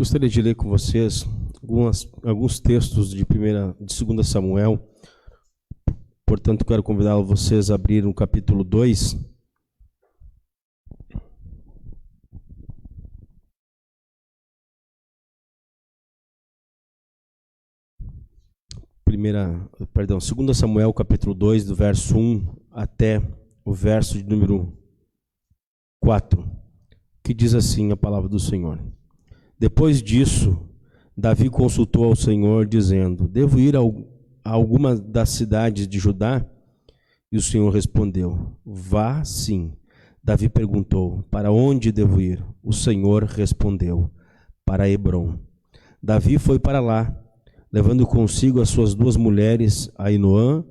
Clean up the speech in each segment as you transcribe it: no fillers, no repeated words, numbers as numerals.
Gostaria de ler com vocês alguns textos de 2 Samuel. Portanto, quero convidar vocês a abrir o capítulo 2. Segundo Samuel, capítulo 2, do verso 1 até o verso de número 4, que diz assim a palavra do Senhor. Depois disso, Davi consultou ao Senhor, dizendo: devo ir a alguma das cidades de Judá? E o Senhor respondeu: vá sim. Davi perguntou: para onde devo ir? O Senhor respondeu: para Hebrom. Davi foi para lá, levando consigo as suas duas mulheres, Ainoã,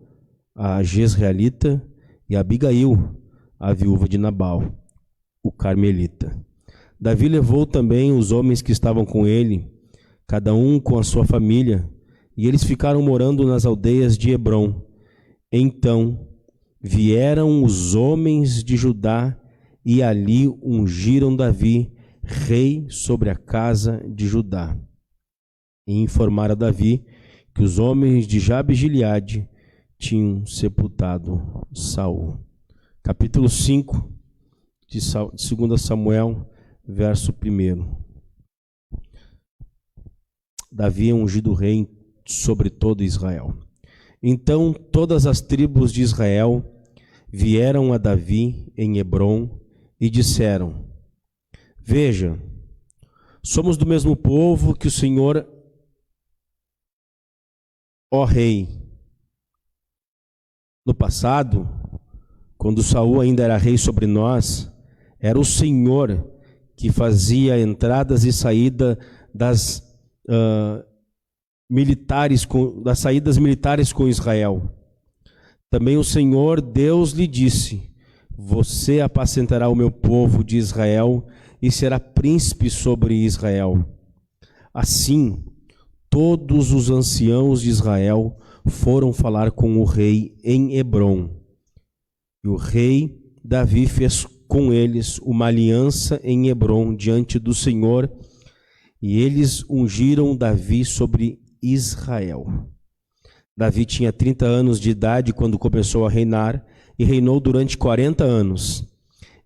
a Jezreelita, e Abigail, a viúva de Nabal, o carmelita. Davi levou também os homens que estavam com ele, cada um com a sua família, e eles ficaram morando nas aldeias de Hebrom. Então vieram os homens de Judá e ali ungiram Davi rei sobre a casa de Judá. E informaram a Davi que os homens de Jabe-Gileade tinham sepultado Saul. Capítulo 5 de 2 Samuel, verso 1. Davi é ungido rei sobre todo Israel. Então todas as tribos de Israel vieram a Davi em Hebrom e disseram: veja, somos do mesmo povo que o Senhor, ó rei. No passado, quando Saul ainda era rei sobre nós, era o Senhor que fazia entradas e saídas das saídas militares com Israel. Também o Senhor Deus lhe disse: você apacentará o meu povo de Israel e será príncipe sobre Israel. Assim, todos os anciãos de Israel foram falar com o rei em Hebrom. E o rei Davi fez com eles uma aliança em Hebrom diante do Senhor, e eles ungiram Davi sobre Israel. Davi tinha 30 anos de idade quando começou a reinar, e reinou durante 40 anos.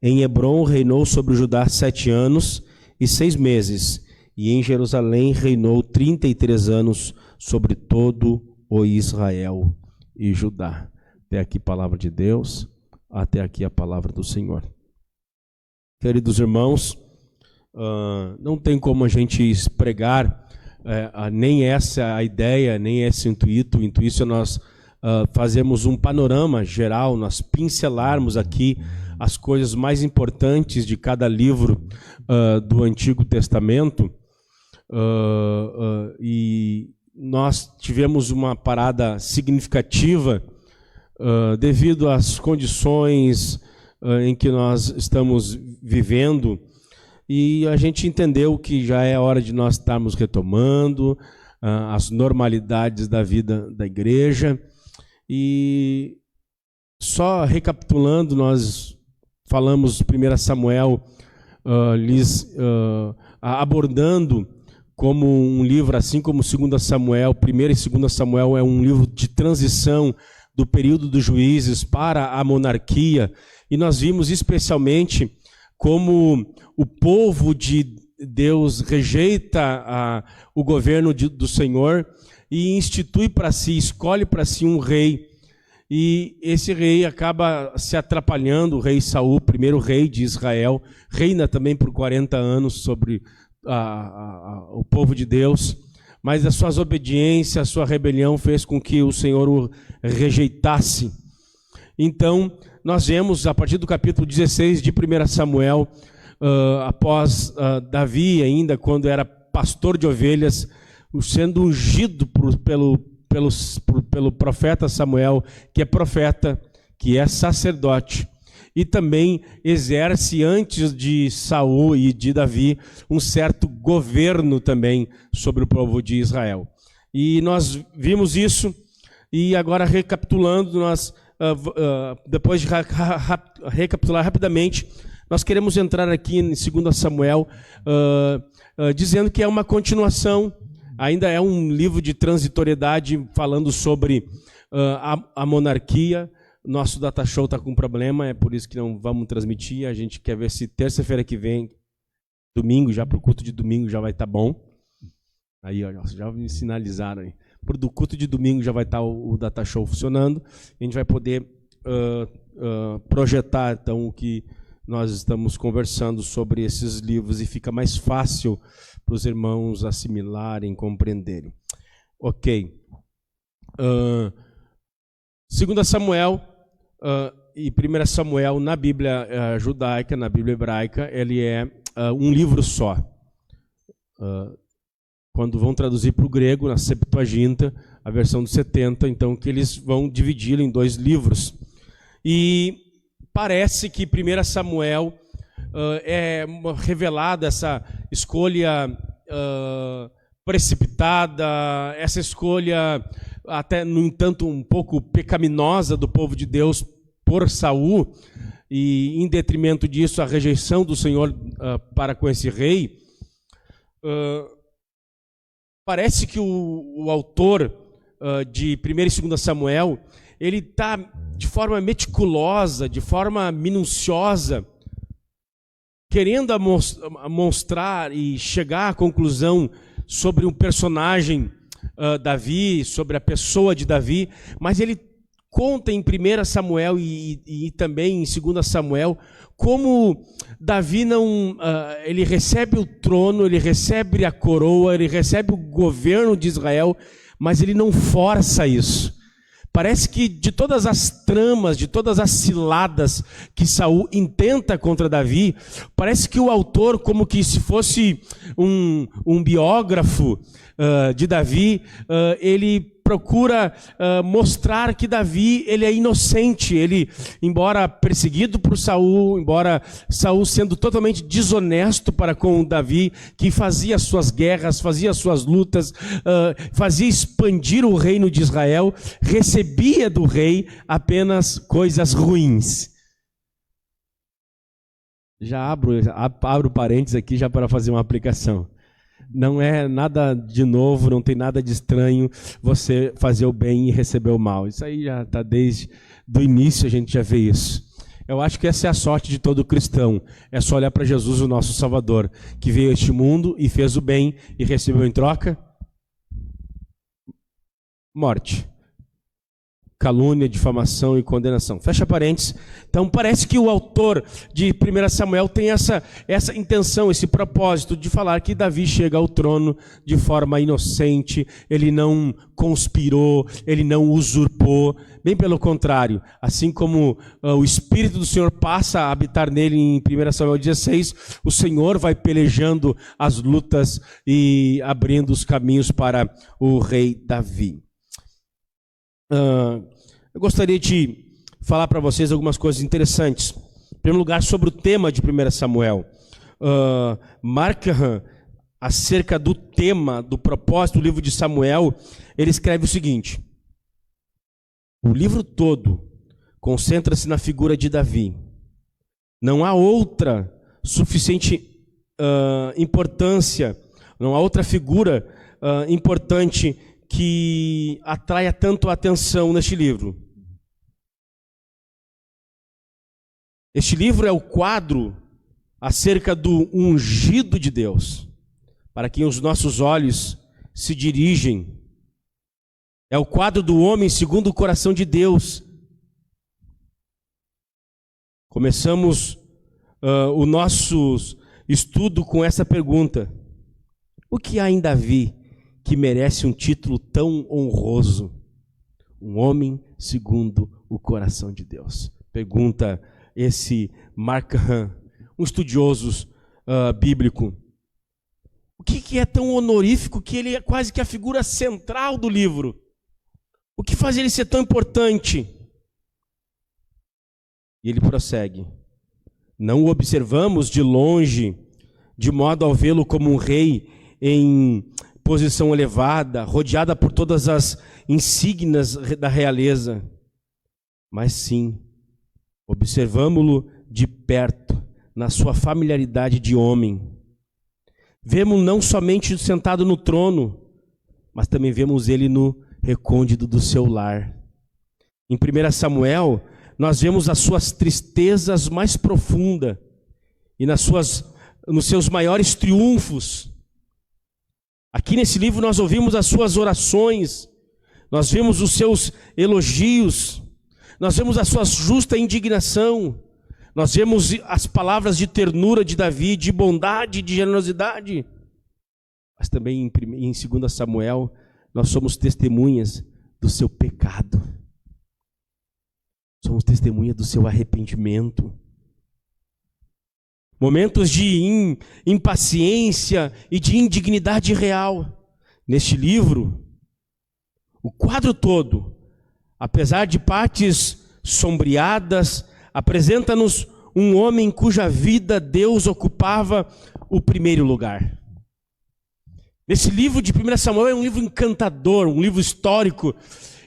Em Hebrom reinou sobre Judá 7 anos e 6 meses, e em Jerusalém reinou 33 anos sobre todo o Israel e Judá. Até aqui a palavra de Deus, até aqui a palavra do Senhor. Queridos irmãos, não tem como a gente pregar nem essa a ideia, nem esse intuito. O intuito é nós fazermos um panorama geral, nós pincelarmos aqui as coisas mais importantes de cada livro do Antigo Testamento. E nós tivemos uma parada significativa devido às condições em que nós estamos vivendo, e a gente entendeu que já é hora de nós estarmos retomando as normalidades da vida da igreja. E só recapitulando, nós falamos 1 Samuel abordando como um livro, assim como 2 Samuel, 1 e 2 Samuel é um livro de transição do período dos juízes para a monarquia, e nós vimos especialmente como o povo de Deus rejeita o governo do Senhor e institui para si, escolhe para si um rei, e esse rei acaba se atrapalhando. O rei Saul, primeiro rei de Israel, reina também por 40 anos sobre o povo de Deus, mas as suas obediências, a sua rebelião fez com que o Senhor o rejeitasse. Então, nós vemos a partir do capítulo 16 de 1 Samuel, após Davi ainda, quando era pastor de ovelhas, sendo ungido pelo profeta Samuel, que é profeta, que é sacerdote, e também exerce antes de Saul e de Davi um certo governo também sobre o povo de Israel. E nós vimos isso, e agora recapitulando, nós depois de recapitular rapidamente, Nós queremos entrar aqui em 2 Samuel, dizendo que é uma continuação, ainda é um livro de transitoriedade, falando sobre a monarquia. Nosso data show está com problema, é por isso que não vamos transmitir. A gente quer ver se terça-feira que vem, domingo, já para o culto de domingo já vai estar bom. Aí, ó, já me sinalizaram aí. Para o culto de domingo já vai estar o data show funcionando. A gente vai poder projetar, então, o que nós estamos conversando sobre esses livros e fica mais fácil para os irmãos assimilarem, compreenderem. Ok. 2 Samuel e 1 Samuel na Bíblia judaica, na Bíblia hebraica, ele é um livro só. Quando vão traduzir para o grego, na Septuaginta, a versão dos 70, então que eles vão dividi-lo em 2 livros. E parece que 1 Samuel é revelada essa escolha precipitada, essa escolha até, no entanto, um pouco pecaminosa do povo de Deus por Saul, e em detrimento disso, a rejeição do Senhor para com esse rei. Parece que o autor de 1 e 2 Samuel, ele está de forma meticulosa, de forma minuciosa, querendo mostrar e chegar à conclusão sobre um personagem Davi, sobre a pessoa de Davi, mas ele conta em 1 Samuel e também em 2 Samuel como Davi ele recebe o trono, ele recebe a coroa, ele recebe o governo de Israel, mas ele não força isso. Parece que de todas as tramas, de todas as ciladas que Saul intenta contra Davi, parece que o autor, como que se fosse um biógrafo de Davi, ele procura mostrar que Davi ele é inocente. Ele, embora perseguido por Saul, embora Saul sendo totalmente desonesto para com Davi, que fazia suas guerras, fazia suas lutas, fazia expandir o reino de Israel, recebia do rei apenas coisas ruins. Já abro parênteses aqui já para fazer uma aplicação. Não é nada de novo, não tem nada de estranho você fazer o bem e receber o mal. Isso aí já está desde o início, a gente já vê isso. Eu acho que essa é a sorte de todo cristão. É só olhar para Jesus, o nosso Salvador, que veio a este mundo e fez o bem e recebeu em troca morte, calúnia, difamação e condenação. Fecha parênteses. Então parece que o autor de 1 Samuel tem essa intenção, esse propósito de falar que Davi chega ao trono de forma inocente, ele não conspirou, ele não usurpou, bem pelo contrário. Assim como o Espírito do Senhor passa a habitar nele em 1 Samuel 16, o Senhor vai pelejando as lutas e abrindo os caminhos para o rei Davi. Eu gostaria de falar para vocês algumas coisas interessantes. Em primeiro lugar, sobre o tema de 1 Samuel. Markham, acerca do tema, do propósito do livro de Samuel, ele escreve o seguinte: o livro todo concentra-se na figura de Davi. Não há outra suficiente importância, não há outra figura importante que atraia tanto a atenção neste livro. Este livro é o quadro acerca do ungido de Deus, para quem os nossos olhos se dirigem. É o quadro do homem segundo o coração de Deus. Começamos o nosso estudo com essa pergunta: o que há em Davi que merece um título tão honroso? Um homem segundo o coração de Deus. Pergunta esse Markham, um estudioso bíblico. O que é tão honorífico que ele é quase que a figura central do livro? O que faz ele ser tão importante? E ele prossegue: não o observamos de longe, de modo a vê-lo como um rei em posição elevada, rodeada por todas as insígnias da realeza, mas sim, observamo-lo de perto, na sua familiaridade de homem. Vemos não somente sentado no trono, mas também vemos ele no recôndito do seu lar. Em 1 Samuel, nós vemos as suas tristezas mais profundas e nos seus maiores triunfos. Aqui nesse livro nós ouvimos as suas orações, nós vemos os seus elogios, nós vemos a sua justa indignação, nós vemos as palavras de ternura de Davi, de bondade, de generosidade. Mas também em 2 Samuel, nós somos testemunhas do seu pecado. Somos testemunhas do seu arrependimento. Momentos de impaciência e de indignidade real. Neste livro, o quadro todo, apesar de partes sombreadas, apresenta-nos um homem cuja vida Deus ocupava o primeiro lugar. Esse livro de 1 Samuel é um livro encantador, um livro histórico,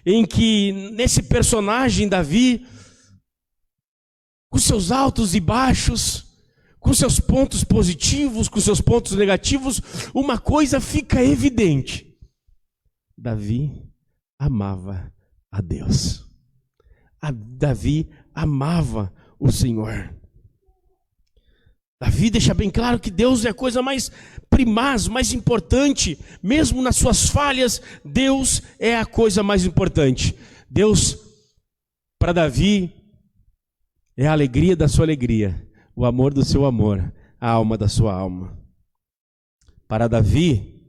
em que nesse personagem Davi, com seus altos e baixos, com seus pontos positivos, com seus pontos negativos, uma coisa fica evidente: Davi amava a Deus. Davi amava o Senhor. Davi deixa bem claro que Deus é a coisa mais primaz, mais importante. Mesmo nas suas falhas, Deus é a coisa mais importante. Deus, para Davi, é a alegria da sua alegria, o amor do seu amor, a alma da sua alma. Para Davi,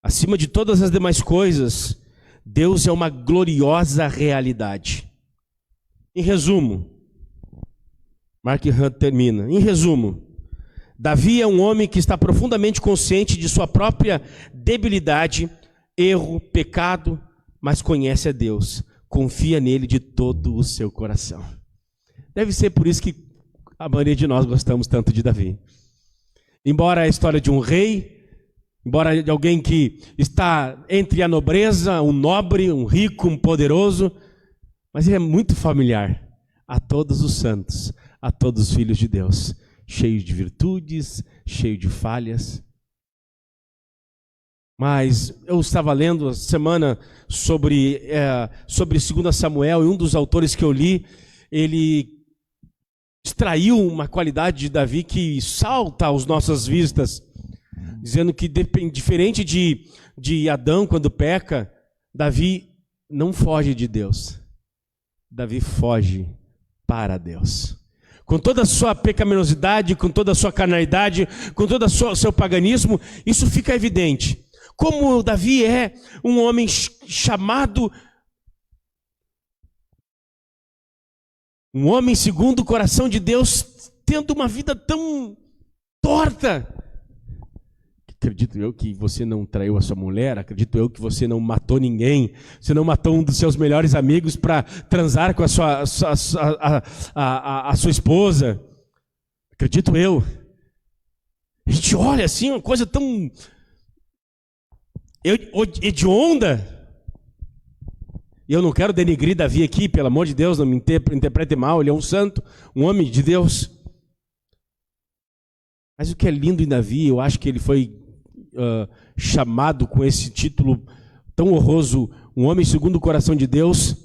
acima de todas as demais coisas, Deus é uma gloriosa realidade. Em resumo, Mark Hunt termina. Em resumo, Davi é um homem que está profundamente consciente de sua própria debilidade, erro, pecado, mas conhece a Deus, confia nele de todo o seu coração. Deve ser por isso que a maioria de nós gostamos tanto de Davi. Embora a história de um rei, embora de alguém que está entre a nobreza, um nobre, um rico, um poderoso, mas ele é muito familiar a todos os santos, a todos os filhos de Deus, cheio de virtudes, cheio de falhas. Mas eu estava lendo essa semana sobre 2 Samuel, e um dos autores que eu li, ele extraiu uma qualidade de Davi que salta às nossas vistas, dizendo que diferente de Adão quando peca, Davi não foge de Deus, Davi foge para Deus. Com toda a sua pecaminosidade, com toda a sua carnalidade, com todo o seu paganismo, isso fica evidente. Como Davi é um homem chamado, um homem segundo o coração de Deus, tendo uma vida tão torta. Acredito eu que você não traiu a sua mulher, acredito eu que você não matou ninguém, você não matou um dos seus melhores amigos para transar com a sua esposa. Acredito eu. A gente olha assim, uma coisa tão hedionda. E eu não quero denegrir Davi aqui, pelo amor de Deus, não me interprete mal, ele é um santo, um homem de Deus. Mas o que é lindo em Davi, eu acho que ele foi chamado com esse título tão honroso, um homem segundo o coração de Deus,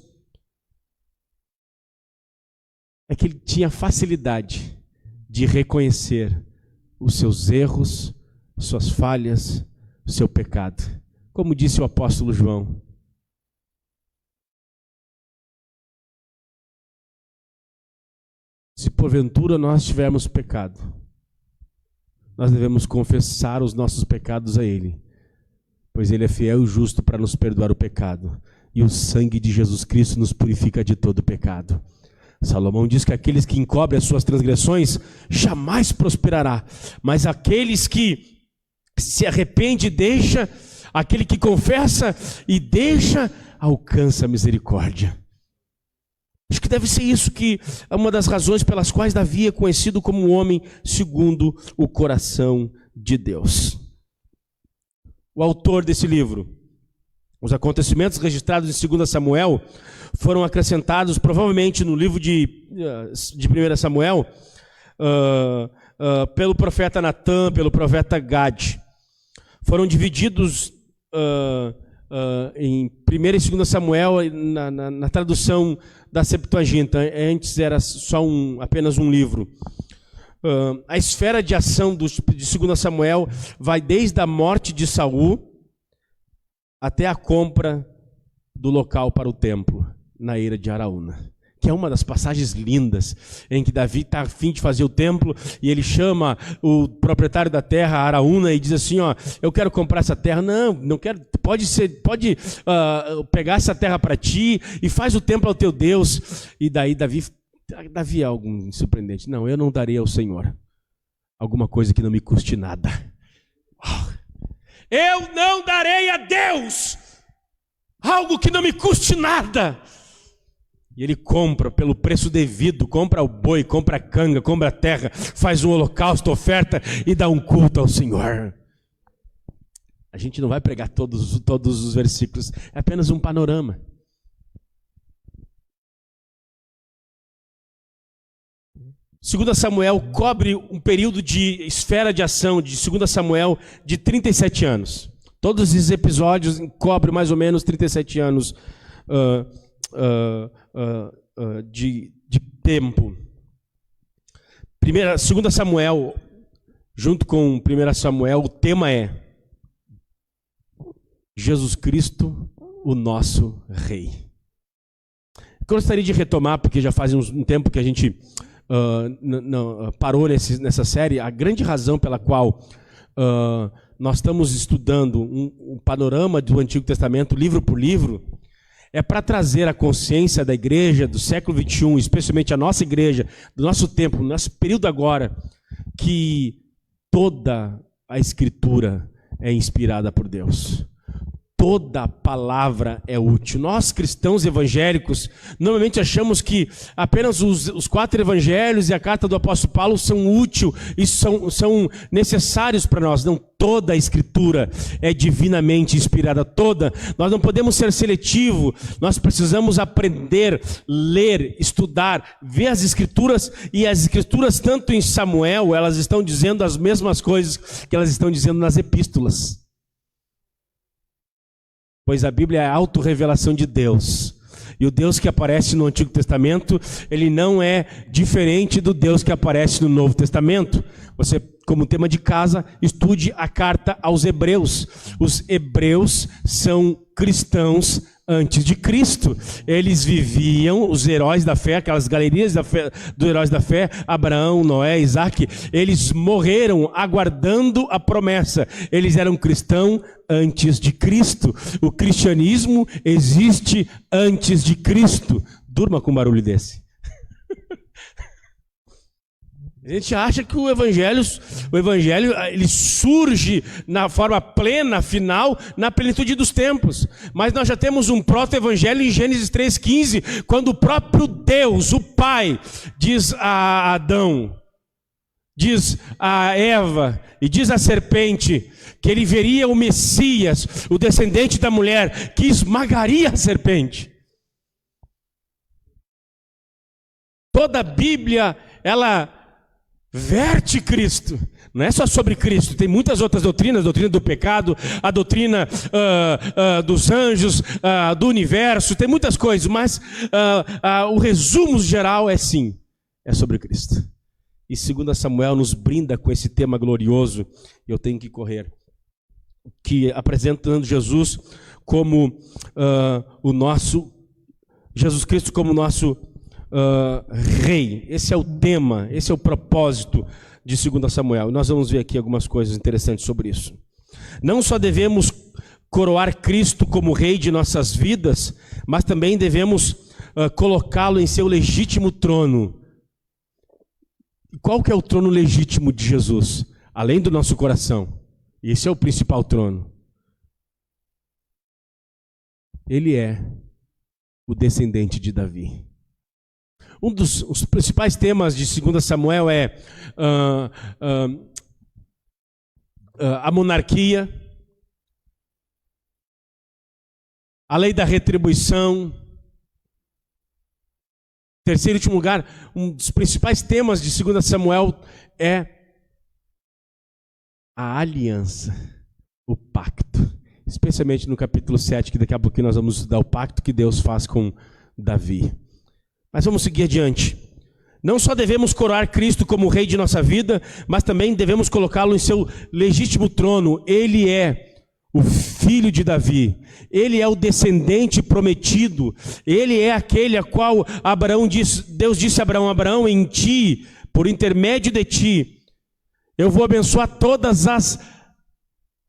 é que ele tinha facilidade de reconhecer os seus erros, suas falhas, o seu pecado. Como disse o apóstolo João, se porventura nós tivermos pecado, nós devemos confessar os nossos pecados a Ele, pois Ele é fiel e justo para nos perdoar o pecado, e o sangue de Jesus Cristo nos purifica de todo pecado. Salomão diz que aqueles que encobrem as suas transgressões jamais prosperará, mas aqueles que se arrepende e deixa, aquele que confessa e deixa, alcança a misericórdia. Acho que deve ser isso que é uma das razões pelas quais Davi é conhecido como um homem segundo o coração de Deus. O autor desse livro, Os acontecimentos registrados em 2 Samuel foram acrescentados provavelmente no livro de 1 Samuel pelo profeta Natã, pelo profeta Gad. Foram divididos em 1 e 2 Samuel na tradução da Septuaginta. Antes era só apenas um livro. A esfera de ação de 2 Samuel vai desde a morte de Saul até a compra do local para o templo, na eira de Araúna, que é uma das passagens lindas, em que Davi está a fim de fazer o templo, e ele chama o proprietário da terra, Araúna, e diz assim, ó, eu quero comprar essa terra. Não quero, pode pegar essa terra para ti, e faz o templo ao teu Deus. E daí Davi é algo surpreendente. Não, eu não darei ao Senhor alguma coisa que não me custe nada. Eu não darei a Deus algo que não me custe nada. E ele compra pelo preço devido, compra o boi, compra a canga, compra a terra, faz um holocausto, oferta e dá um culto ao Senhor. A gente não vai pregar todos os versículos, é apenas um panorama. Segundo Samuel cobre um período de esfera de ação de 2 Samuel de 37 anos. Todos esses episódios cobrem mais ou menos 37 anos de tempo. 2 Samuel, junto com 1 Samuel, o tema é Jesus Cristo, o nosso Rei. Eu gostaria de retomar, porque já faz um tempo que a gente parou nessa série. A grande razão pela qual nós estamos estudando um panorama do Antigo Testamento, livro por livro, é para trazer a consciência da igreja do século XXI, especialmente a nossa igreja, do nosso tempo, do nosso período agora, que toda a Escritura é inspirada por Deus. Toda palavra é útil. Nós, cristãos evangélicos, normalmente achamos que apenas os 4 evangelhos e a carta do apóstolo Paulo são úteis e são necessários para nós. Não, toda a Escritura é divinamente inspirada, toda. Nós não podemos ser seletivos, nós precisamos aprender, ler, estudar, ver as Escrituras, e as Escrituras, tanto em Samuel, elas estão dizendo as mesmas coisas que elas estão dizendo nas epístolas. Pois a Bíblia é a autorrevelação de Deus. E o Deus que aparece no Antigo Testamento, ele não é diferente do Deus que aparece no Novo Testamento. Você, como tema de casa, estude a carta aos Hebreus. Os hebreus são cristãos antes de Cristo. Eles viviam, os heróis da fé, aquelas galerias da fé, dos heróis da fé, Abraão, Noé, Isaac, eles morreram aguardando a promessa. Eles eram cristãos antes de Cristo. O cristianismo existe antes de Cristo. Durma com um barulho desse. A gente acha que o evangelho ele surge na forma plena, final, na plenitude dos tempos. Mas nós já temos um proto-evangelho em Gênesis 3,15, quando o próprio Deus, o Pai, diz a Adão, diz a Eva e diz a serpente que ele veria o Messias, o descendente da mulher, que esmagaria a serpente. Toda a Bíblia, ela verte Cristo, não é só sobre Cristo, tem muitas outras doutrinas, a doutrina do pecado, a doutrina dos anjos, do universo, tem muitas coisas, mas o resumo geral é sim, é sobre Cristo. E 2 Samuel nos brinda com esse tema glorioso, e eu tenho que correr, que apresentando Jesus como o nosso, Jesus Cristo como nosso Rei. Esse é o tema, esse é o propósito de 2 Samuel. Nós vamos ver aqui algumas coisas interessantes sobre isso. Não só devemos coroar Cristo como Rei de nossas vidas, mas também devemos colocá-lo em seu legítimo trono. Qual que é o trono legítimo de Jesus? Além do nosso coração. Esse é o principal trono. Ele é o descendente de Davi. Um dos principais temas de 2 Samuel é a monarquia, a lei da retribuição. Terceiro e último lugar, um dos principais temas de 2 Samuel é a aliança, o pacto. Especialmente no capítulo 7, que daqui a pouquinho nós vamos estudar o pacto que Deus faz com Davi. Mas vamos seguir adiante. Não só devemos coroar Cristo como rei de nossa vida, mas também devemos colocá-lo em seu legítimo trono. Ele é o filho de Davi, ele é o descendente prometido, ele é aquele a qual Deus disse a Abraão: Abraão, em ti, por intermédio de ti, eu vou abençoar todas as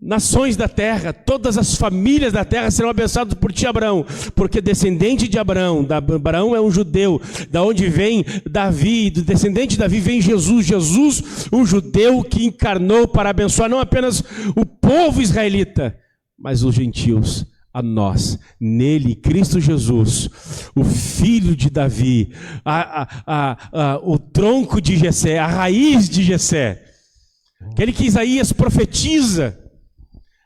nações da terra, todas as famílias da terra serão abençoadas por ti, Abraão, porque descendente de Abraão, Abraão é um judeu, da onde vem Davi, do descendente de Davi vem Jesus, o judeu que encarnou para abençoar não apenas o povo israelita, mas os gentios, a nós, nele, Cristo Jesus, o filho de Davi, o tronco de Jessé, a raiz de Jessé, aquele que Isaías profetiza,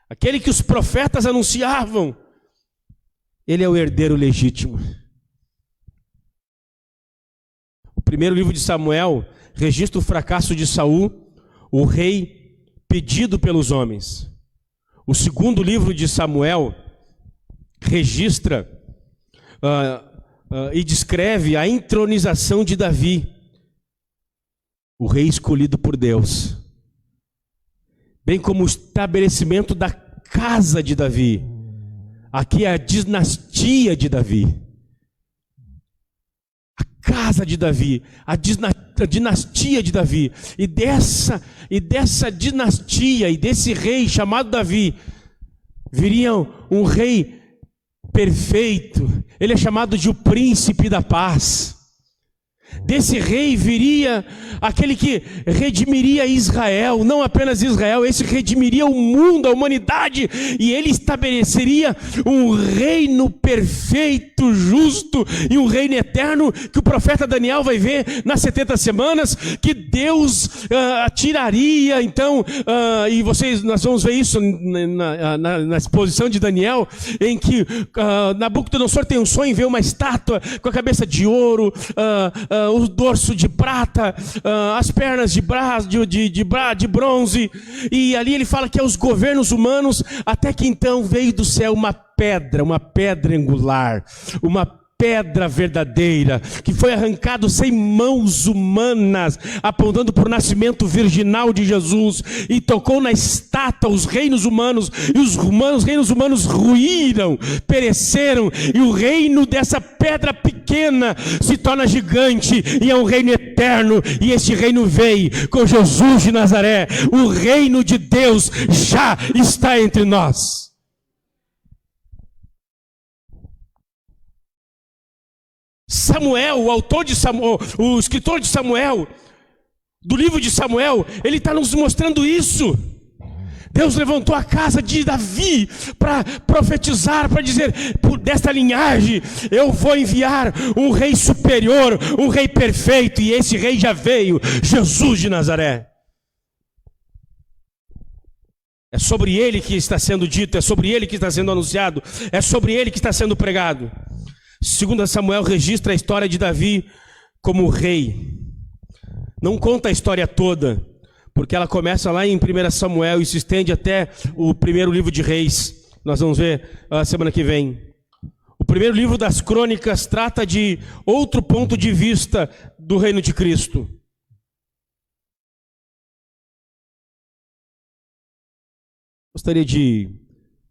aquele que os profetas anunciavam, ele é o herdeiro legítimo. O primeiro livro de Samuel registra o fracasso de Saul, o rei pedido pelos homens. O segundo livro de Samuel registra e descreve a entronização de Davi, o rei escolhido por Deus, bem como o estabelecimento da casa de Davi. Aqui é a dinastia de Davi. A casa de Davi, a dinastia de Davi. E dessa dinastia e desse rei chamado Davi, viria um rei perfeito. Ele é chamado de o príncipe da paz. Desse rei viria aquele que redimiria Israel, não apenas Israel, esse redimiria o mundo, a humanidade, e ele estabeleceria um reino perfeito, justo, e um reino eterno, que o profeta Daniel vai ver nas 70 semanas, que Deus tiraria, então, e nós vamos ver isso na exposição de Daniel, em que Nabucodonosor tem um sonho, vê uma estátua com a cabeça de ouro, o dorso de prata, as pernas de bronze, e ali ele fala que é os governos humanos, até que então veio do céu uma pedra angular, uma pedra verdadeira, que foi arrancado sem mãos humanas, apontando para o nascimento virginal de Jesus, e tocou na estátua os reinos humanos, e os reinos humanos ruíram, pereceram, e o reino dessa pedra pequena se torna gigante, e é um reino eterno, e este reino veio com Jesus de Nazaré. O reino de Deus já está entre nós. Samuel, o autor de Samuel, o escritor de Samuel, do livro de Samuel, ele está nos mostrando isso. Deus levantou a casa de Davi para profetizar, para dizer: desta linhagem eu vou enviar um rei superior, um rei perfeito, e esse rei já veio, Jesus de Nazaré. É sobre ele que está sendo dito, é sobre ele que está sendo anunciado, é sobre ele que está sendo pregado. 2 Samuel registra a história de Davi como rei. Não conta a história toda, porque ela começa lá em 1 Samuel e se estende até o primeiro livro de Reis. Nós vamos ver a semana que vem. O primeiro livro das Crônicas trata de outro ponto de vista do reino de Cristo. Gostaria de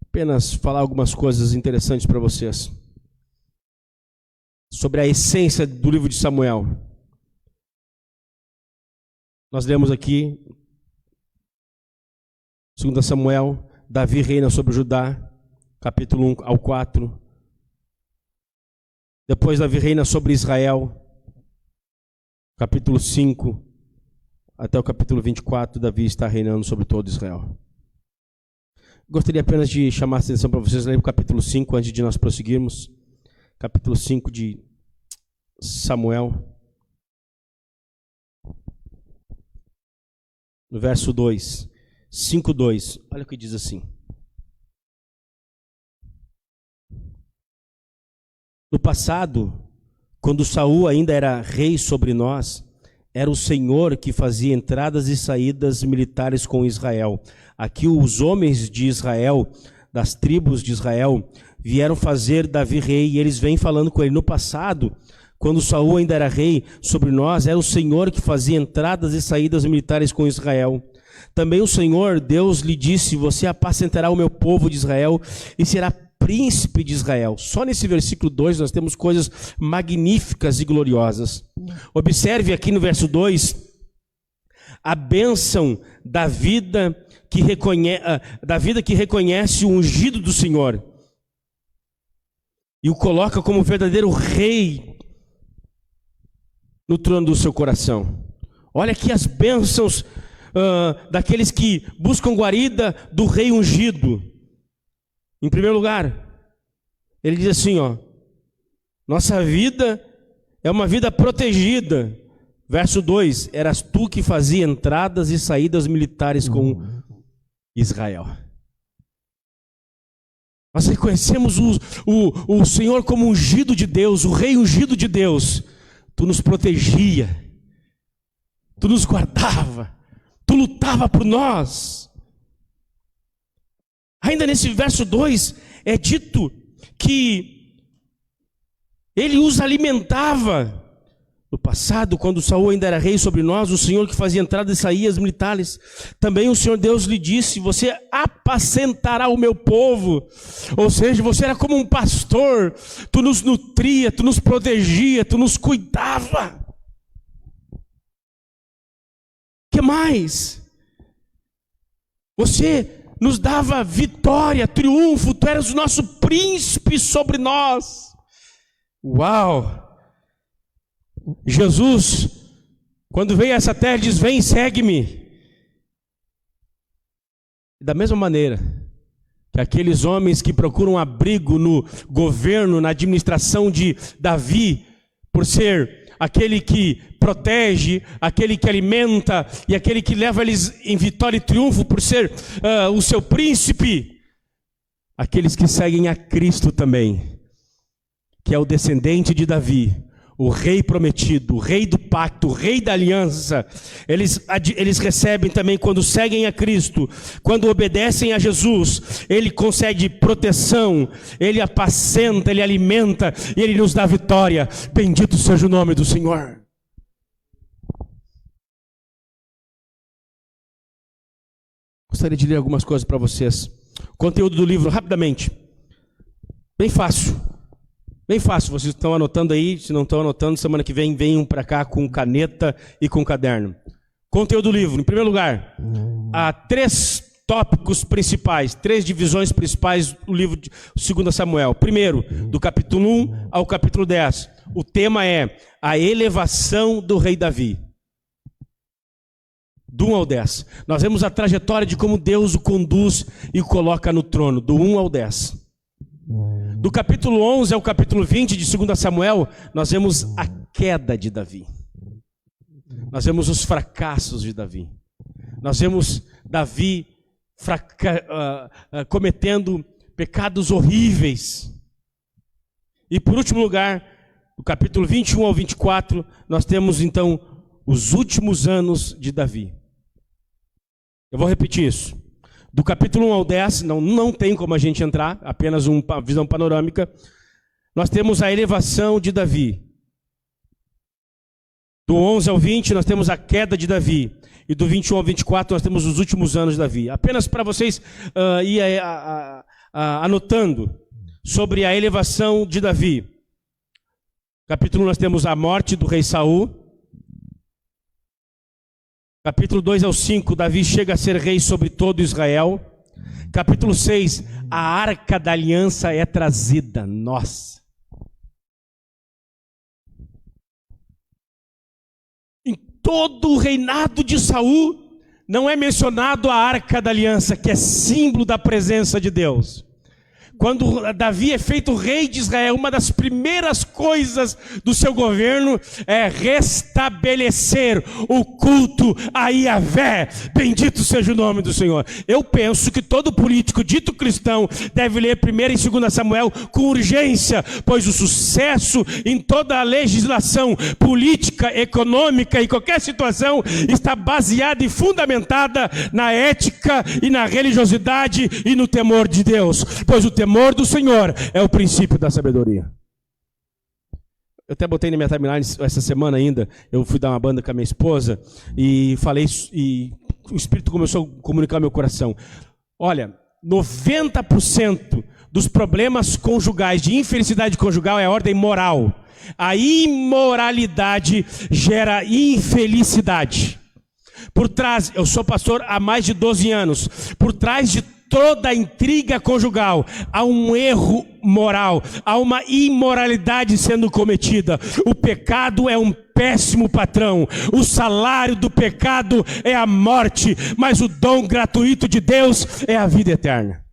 apenas falar algumas coisas interessantes para vocês sobre a essência do livro de Samuel. Nós lemos aqui, 2 Samuel, Davi reina sobre Judá, capítulo 1 ao 4. Depois Davi reina sobre Israel, capítulo 5 até o capítulo 24, Davi está reinando sobre todo Israel. Gostaria apenas de chamar a atenção para vocês, lerem o capítulo 5, antes de nós prosseguirmos. Capítulo 5 de Samuel, no verso 2, 5:2, olha o que diz assim: No passado, quando Saul ainda era rei sobre nós, era o Senhor que fazia entradas e saídas militares com Israel. Aqui os homens de Israel, das tribos de Israel, vieram fazer Davi rei, e eles vêm falando com ele. No passado, quando Saul ainda era rei sobre nós, era o Senhor que fazia entradas e saídas militares com Israel. Também o Senhor, Deus, lhe disse: você apacentará o meu povo de Israel e será príncipe de Israel. Só nesse versículo 2 nós temos coisas magníficas e gloriosas. Observe aqui no verso 2 a bênção da vida que reconhece o ungido do Senhor e o coloca como verdadeiro rei no trono do seu coração. Olha aqui as bênçãos daqueles que buscam guarida do rei ungido. Em primeiro lugar, ele diz assim, nossa vida é uma vida protegida. Verso 2, eras tu que fazia entradas e saídas militares com Israel. Nós reconhecemos o Senhor como ungido de Deus, o rei ungido de Deus. Tu nos protegia, tu nos guardava, tu lutava por nós. Ainda nesse verso 2 é dito que ele os alimentava. No passado, quando Saul ainda era rei sobre nós, o Senhor que fazia entradas e saídas militares, também o Senhor Deus lhe disse: você apacentará o meu povo. Ou seja, você era como um pastor, tu nos nutria, tu nos protegia, tu nos cuidava. O que mais? Você nos dava vitória, triunfo, tu eras o nosso príncipe sobre nós. Uau! Jesus, quando veio a essa terra, diz: vem, segue-me. Da mesma maneira que aqueles homens que procuram abrigo no governo, na administração de Davi, por ser aquele que protege, aquele que alimenta e aquele que leva eles em vitória e triunfo, por ser o seu príncipe, aqueles que seguem a Cristo também, que é o descendente de Davi, o rei prometido, o rei do pacto, o rei da aliança, eles recebem também, quando seguem a Cristo, quando obedecem a Jesus, ele concede proteção, ele apacenta, ele alimenta e ele nos dá vitória. Bendito seja o nome do Senhor. Gostaria de ler algumas coisas para vocês. Conteúdo do livro, rapidamente. Bem fácil. Bem fácil, vocês estão anotando aí. Se não estão anotando, semana que vem venham para cá com caneta e com caderno. Conteúdo do livro, em primeiro lugar, há 3 tópicos principais, 3 divisões principais do livro de 2 Samuel. Primeiro, do capítulo 1 ao capítulo 10. O tema é a elevação do rei Davi. Do 1 ao 10. Nós vemos a trajetória de como Deus o conduz e o coloca no trono, do 1 ao 10. Do capítulo 11 ao capítulo 20 de 2 Samuel, nós vemos a queda de Davi. Nós vemos os fracassos de Davi. Nós vemos Davi cometendo pecados horríveis. E por último lugar, do capítulo 21 ao 24, nós temos então os últimos anos de Davi. Eu vou repetir isso. Do capítulo 1 ao 10, não tem como a gente entrar, apenas uma visão panorâmica. Nós temos a elevação de Davi. Do 11 ao 20, nós temos a queda de Davi. E do 21 ao 24, nós temos os últimos anos de Davi. Apenas para vocês irem anotando sobre a elevação de Davi. Capítulo 1, nós temos a morte do rei Saul. Capítulo 2 ao 5, Davi chega a ser rei sobre todo Israel. Capítulo 6, a arca da aliança é trazida. Nossa! Em todo o reinado de Saul, não é mencionado a arca da aliança, que é símbolo da presença de Deus. Quando Davi é feito rei de Israel, uma das primeiras coisas do seu governo é restabelecer o culto a Yahvé. Bendito seja o nome do Senhor. Eu penso que todo político dito cristão deve ler 1 e 2 Samuel com urgência, pois o sucesso em toda a legislação política, econômica e qualquer situação está baseada e fundamentada na ética e na religiosidade e no temor de Deus, pois o temor do Senhor é o princípio da sabedoria. Eu até botei na minha timeline essa semana ainda, eu fui dar uma banda com a minha esposa e falei, e o Espírito começou a comunicar ao meu coração. Olha, 90% dos problemas conjugais, de infelicidade conjugal, é ordem moral. A imoralidade gera infelicidade. Por trás, eu sou pastor há mais de 12 anos, por trás de toda intriga conjugal há um erro moral, há uma imoralidade sendo cometida. O pecado é um péssimo patrão, o salário do pecado é a morte, mas o dom gratuito de Deus é a vida eterna.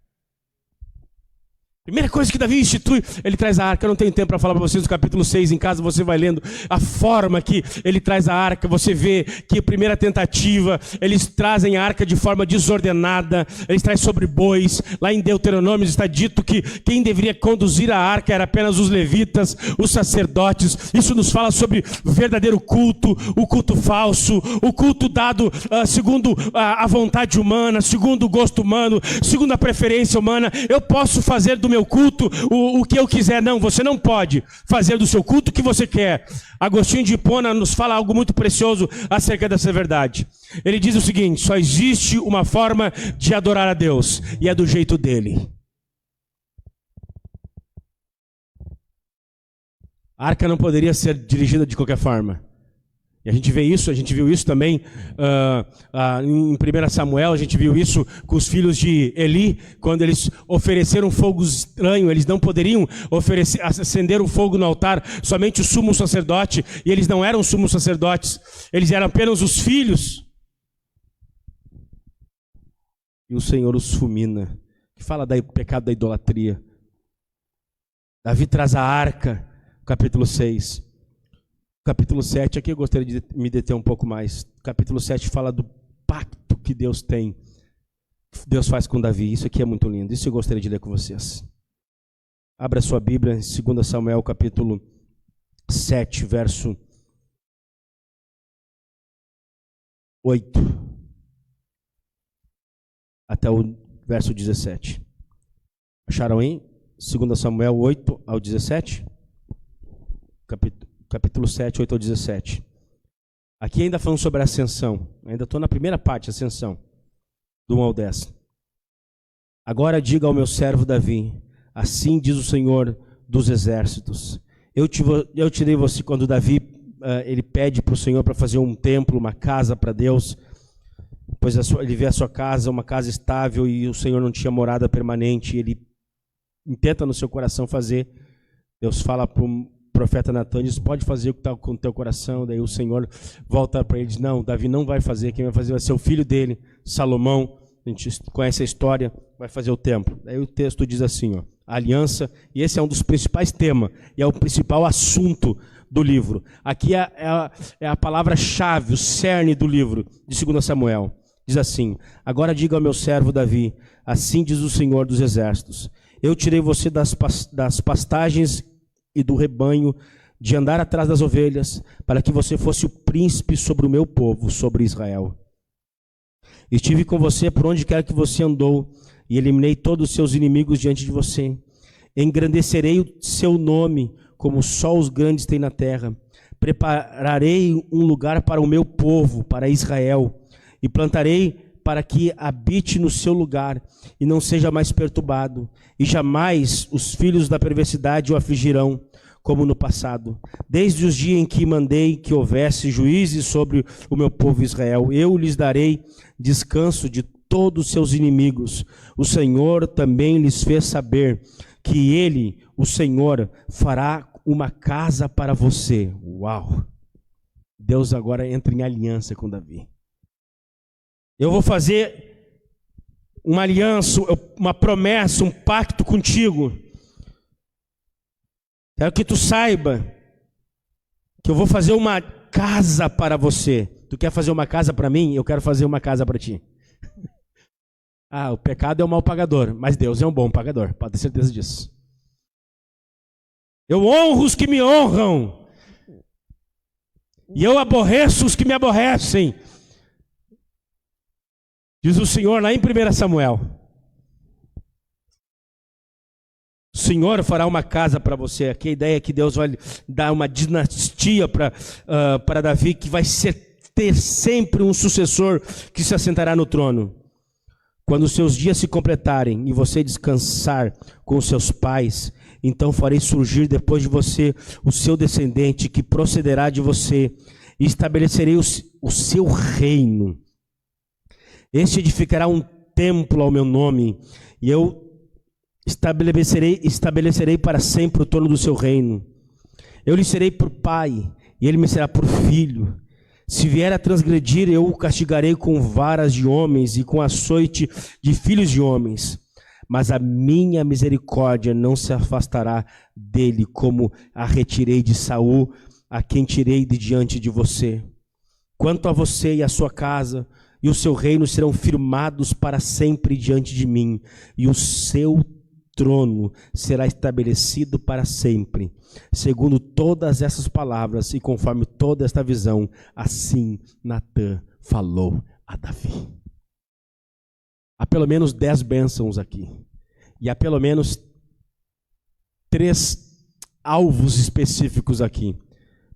Primeira coisa que Davi institui, ele traz a arca. Eu não tenho tempo para falar para vocês no capítulo 6, em casa você vai lendo a forma que ele traz a arca. Você vê que a primeira tentativa, eles trazem a arca de forma desordenada, eles trazem sobre bois. Lá em Deuteronômio está dito que quem deveria conduzir a arca era apenas os levitas, os sacerdotes. Isso nos fala sobre o verdadeiro culto, o culto falso, o culto dado segundo a vontade humana, segundo o gosto humano, segundo a preferência humana. Eu posso fazer do meu culto o que eu quiser. Não, você não pode fazer do seu culto o que você quer. Agostinho de Hipona nos fala algo muito precioso acerca dessa verdade. Ele diz o seguinte: só existe uma forma de adorar a Deus, e é do jeito dele. A arca não poderia ser dirigida de qualquer forma. E a gente vê isso, a gente viu isso também em 1 Samuel, a gente viu isso com os filhos de Eli, quando eles ofereceram fogo estranho, eles não poderiam acender um fogo no altar, somente o sumo sacerdote, e eles não eram sumos sacerdotes, eles eram apenas os filhos. E o Senhor os fulmina, que fala do pecado da idolatria. Davi traz a arca, capítulo 6. Capítulo 7, aqui eu gostaria de me deter um pouco mais. Capítulo 7 fala do pacto que Deus tem, que Deus faz com Davi. Isso aqui é muito lindo, isso eu gostaria de ler com vocês. Abra sua Bíblia em 2 Samuel, capítulo 7, verso 8, até o verso 17. Acharam aí? 2 Samuel 8 ao 17? Capítulo 7, 8 ao 17. Aqui ainda falando sobre a ascensão. Ainda estou na primeira parte, ascensão. Do 1 ao 10. Agora diga ao meu servo Davi, assim diz o Senhor dos exércitos. Eu tirei você, quando Davi ele pede para o Senhor para fazer um templo, uma casa para Deus, pois ele vê a sua casa, uma casa estável, e o Senhor não tinha morada permanente, ele intenta no seu coração fazer. Deus fala para o profeta Natan, diz: pode fazer o que está com o teu coração. Daí o Senhor volta para ele e diz: não, Davi não vai fazer, quem vai fazer vai ser o filho dele, Salomão. A gente conhece a história, vai fazer o templo. Daí o texto diz assim, ó, a aliança, e esse é um dos principais temas, e é o principal assunto do livro. Aqui é a palavra-chave, o cerne do livro de 2 Samuel. Diz assim: agora diga ao meu servo Davi, assim diz o Senhor dos exércitos, eu tirei você das pastagens e do rebanho, de andar atrás das ovelhas, para que você fosse o príncipe sobre o meu povo, sobre Israel. Estive com você por onde quer que você andou, e eliminei todos os seus inimigos diante de você. Engrandecerei o seu nome, como só os grandes têm na terra. Prepararei um lugar para o meu povo, para Israel, e plantarei para que habite no seu lugar e não seja mais perturbado, e jamais os filhos da perversidade o afligirão, como no passado. Desde os dias em que mandei que houvesse juízes sobre o meu povo Israel, eu lhes darei descanso de todos os seus inimigos. O Senhor também lhes fez saber que ele, o Senhor, fará uma casa para você. Uau! Deus agora entra em aliança com Davi. Eu vou fazer uma aliança, uma promessa, um pacto contigo. Quero que tu saiba que eu vou fazer uma casa para você. Tu quer fazer uma casa para mim? Eu quero fazer uma casa para ti. O pecado é um mau pagador, mas Deus é um bom pagador, pode ter certeza disso. Eu honro os que me honram, e eu aborreço os que me aborrecem, diz o Senhor lá em 1 Samuel. O Senhor fará uma casa para você. Aqui a ideia é que Deus vai dar uma dinastia para Davi, que vai ter sempre um sucessor que se assentará no trono. Quando os seus dias se completarem e você descansar com os seus pais, então farei surgir depois de você o seu descendente, que procederá de você, e estabelecerei o seu reino. Este edificará um templo ao meu nome, e eu estabelecerei para sempre o trono do seu reino. Eu lhe serei por pai, e ele me será por filho. Se vier a transgredir, eu o castigarei com varas de homens e com açoite de filhos de homens. Mas a minha misericórdia não se afastará dele, como a retirei de Saul, a quem tirei de diante de você. Quanto a você e a sua casa, e o seu reino serão firmados para sempre diante de mim, e o seu trono será estabelecido para sempre. Segundo todas essas palavras e conforme toda esta visão, assim Natã falou a Davi. Há pelo menos 10 bênçãos aqui. E há pelo menos 3 alvos específicos aqui.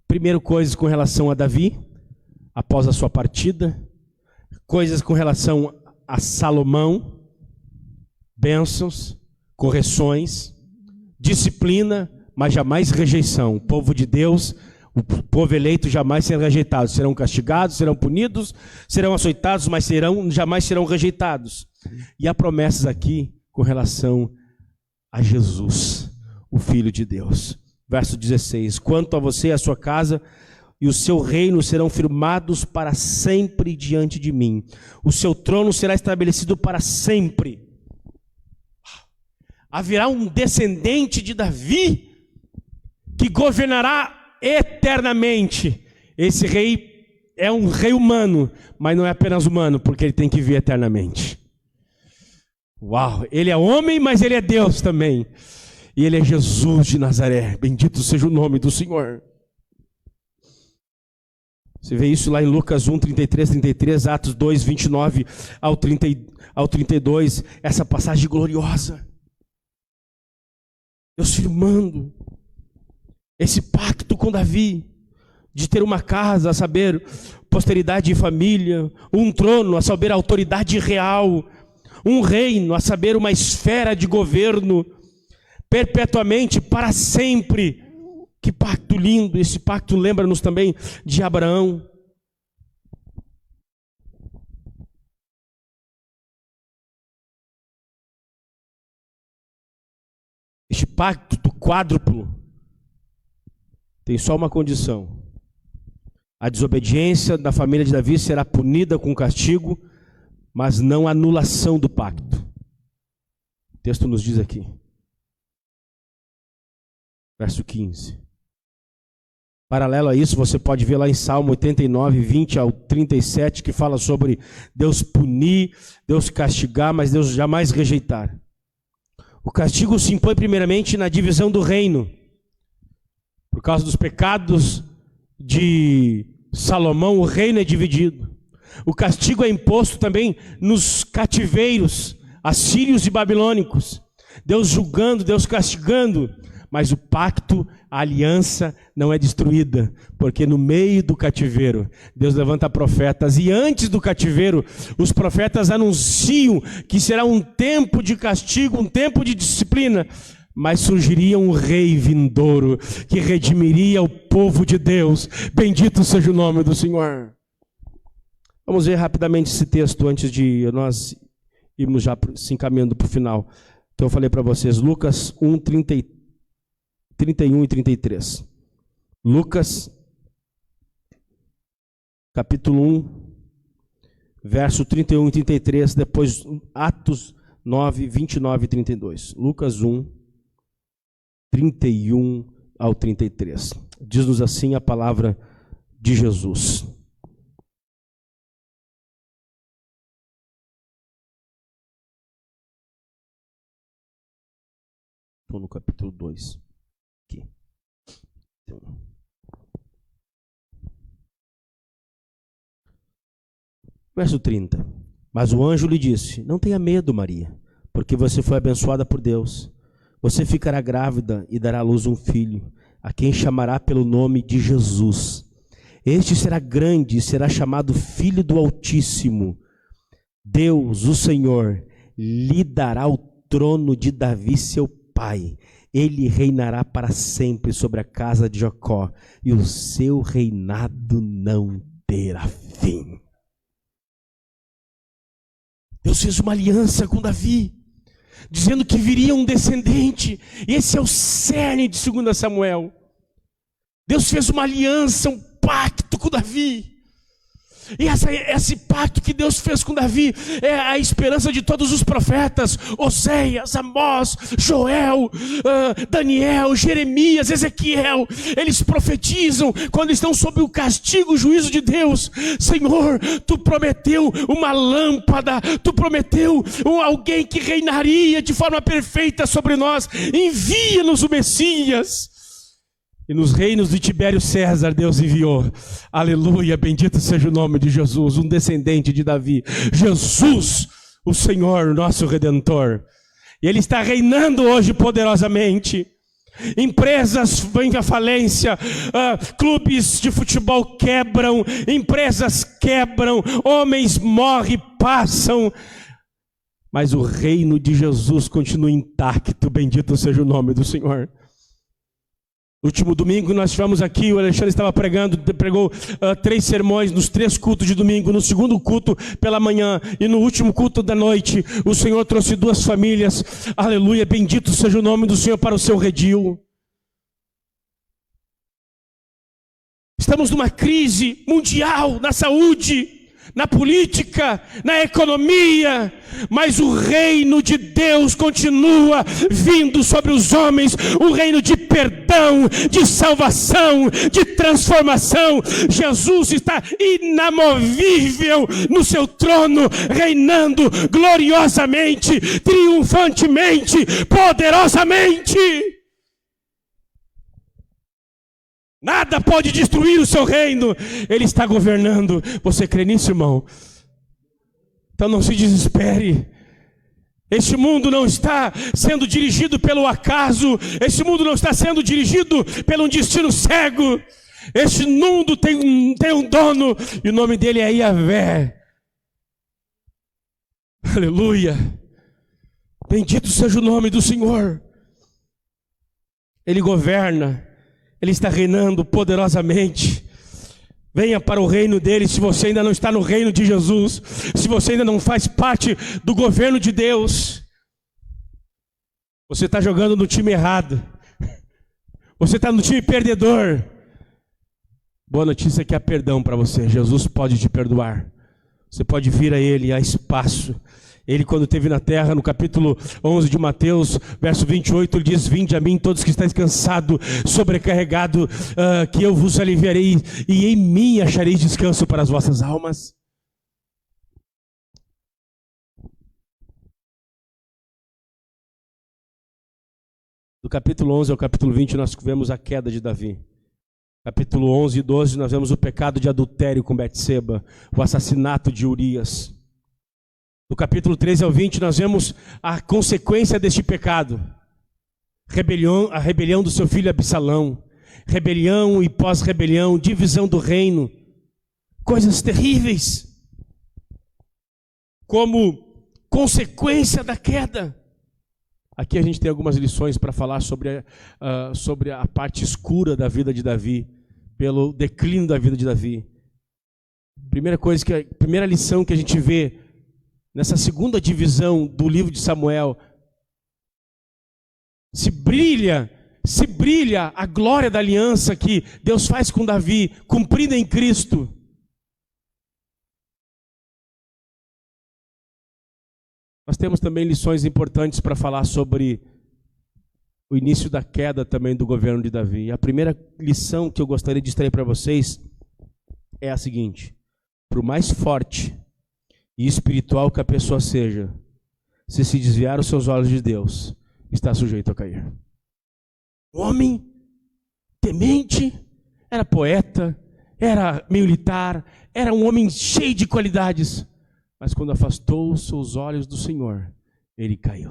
Primeiro, coisas com relação a Davi, após a sua partida. Coisas com relação a Salomão, bênçãos, correções, disciplina, mas jamais rejeição. O povo de Deus, o povo eleito jamais será rejeitado. Serão castigados, serão punidos, serão açoitados, mas jamais serão rejeitados. E há promessas aqui com relação a Jesus, o Filho de Deus. Verso 16: quanto a você e a sua casa, e o seu reino serão firmados para sempre diante de mim. O seu trono será estabelecido para sempre. Haverá um descendente de Davi que governará eternamente. Esse rei é um rei humano, mas não é apenas humano, porque ele tem que vir eternamente. Uau, ele é homem, mas ele é Deus também. E ele é Jesus de Nazaré. Bendito seja o nome do Senhor. Você vê isso lá em Lucas 1, 33, 33, Atos 2, 29 ao 32, essa passagem gloriosa. Deus firmando esse pacto com Davi, de ter uma casa, a saber, posteridade e família, um trono, a saber, autoridade real, um reino, a saber, uma esfera de governo, perpetuamente, para sempre. Que pacto lindo! Esse pacto lembra-nos também de Abraão. Este pacto quádruplo tem só uma condição: a desobediência da família de Davi será punida com castigo, mas não anulação do pacto. O texto nos diz aqui, verso 15. Paralelo a isso, você pode ver lá em Salmo 89, 20 ao 37, que fala sobre Deus punir, Deus castigar, mas Deus jamais rejeitar. O castigo se impõe primeiramente na divisão do reino. Por causa dos pecados de Salomão, o reino é dividido. O castigo é imposto também nos cativeiros assírios e babilônicos. Deus julgando, Deus castigando. Mas o pacto, a aliança não é destruída, porque no meio do cativeiro, Deus levanta profetas, e antes do cativeiro, os profetas anunciam que será um tempo de castigo, um tempo de disciplina, mas surgiria um rei vindouro, que redimiria o povo de Deus. Bendito seja o nome do Senhor. Vamos ver rapidamente esse texto, antes de nós irmos já se encaminhando para o final. Então eu falei para vocês, Lucas 1, 31 e 33. Lucas, capítulo 1, verso 31 e 33, depois Atos 9, 29 e 32. Lucas 1, 31 ao 33. Diz-nos assim a palavra de Jesus. Estou no capítulo 2. Aqui. Verso 30. Mas o anjo lhe disse: não tenha medo, Maria, porque você foi abençoada por Deus. Você ficará grávida e dará à luz um filho, a quem chamará pelo nome de Jesus. Este será grande e será chamado Filho do Altíssimo. Deus, o Senhor, lhe dará o trono de Davi, seu pai. Ele reinará para sempre sobre a casa de Jacó, e o seu reinado não terá fim. Deus fez uma aliança com Davi, dizendo que viria um descendente, e esse é o cerne de 2 Samuel. Deus fez uma aliança, um pacto com Davi. E esse pacto que Deus fez com Davi é a esperança de todos os profetas: Oséias, Amós, Joel, Daniel, Jeremias, Ezequiel. Eles profetizam quando estão sob o castigo, o juízo de Deus. Senhor, tu prometeu uma lâmpada, tu prometeu alguém que reinaria de forma perfeita sobre nós. Envia-nos o Messias. E nos reinos de Tibério César, Deus enviou. Aleluia, bendito seja o nome de Jesus, um descendente de Davi. Jesus, o Senhor, nosso Redentor. E Ele está reinando hoje poderosamente. Empresas vêm à falência, clubes de futebol quebram, empresas quebram, homens morrem, passam. Mas o reino de Jesus continua intacto, bendito seja o nome do Senhor. No último domingo nós estivemos aqui, o Alexandre estava pregou 3 sermões nos 3 cultos de domingo. No segundo culto pela manhã e no último culto da noite, o Senhor trouxe 2 famílias, aleluia, bendito seja o nome do Senhor, para o seu redil. Estamos numa crise mundial na saúde, na política, na economia, mas o reino de Deus continua vindo sobre os homens, um reino de perdão, de salvação, de transformação. Jesus está inamovível no seu trono, reinando gloriosamente, triunfantemente, poderosamente. Nada pode destruir o seu reino. Ele está governando. Você crê nisso, irmão? Então não se desespere. Este mundo não está sendo dirigido pelo acaso. Este mundo não está sendo dirigido pelo um destino cego. Este mundo tem um dono, e o nome dele é Yahvé. Aleluia. Bendito seja o nome do Senhor. Ele governa. Ele está reinando poderosamente. Venha para o reino dele. Se você ainda não está no reino de Jesus, se você ainda não faz parte do governo de Deus, você está jogando no time errado. Você está no time perdedor. Boa notícia é que há perdão para você. Jesus pode te perdoar. Você pode vir a Ele, há espaço. Ele, quando esteve na terra, no capítulo 11 de Mateus, verso 28, ele diz: vinde a mim todos que estáis cansados, sobrecarregados, que eu vos aliviarei, e em mim achareis descanso para as vossas almas. Do capítulo 11 ao capítulo 20, nós vemos a queda de Davi. Capítulo 11 e 12, nós vemos o pecado de adultério com Betseba, o assassinato de Urias. Do capítulo 13 ao 20, nós vemos a consequência deste pecado. A rebelião do seu filho Absalão. Rebelião e pós-rebelião, divisão do reino. Coisas terríveis. Como consequência da queda. Aqui a gente tem algumas lições para falar sobre a parte escura da vida de Davi. Pelo declínio da vida de Davi. Primeira lição que a gente vê nessa segunda divisão do livro de Samuel, se brilha a glória da aliança que Deus faz com Davi, cumprida em Cristo. Nós temos também lições importantes para falar sobre o início da queda também do governo de Davi. A primeira lição que eu gostaria de extrair para vocês é a seguinte: por mais forte e espiritual que a pessoa seja, se desviar os seus olhos de Deus, está sujeito a cair. O homem temente, era poeta, era militar, era um homem cheio de qualidades, mas quando afastou os seus olhos do Senhor, ele caiu.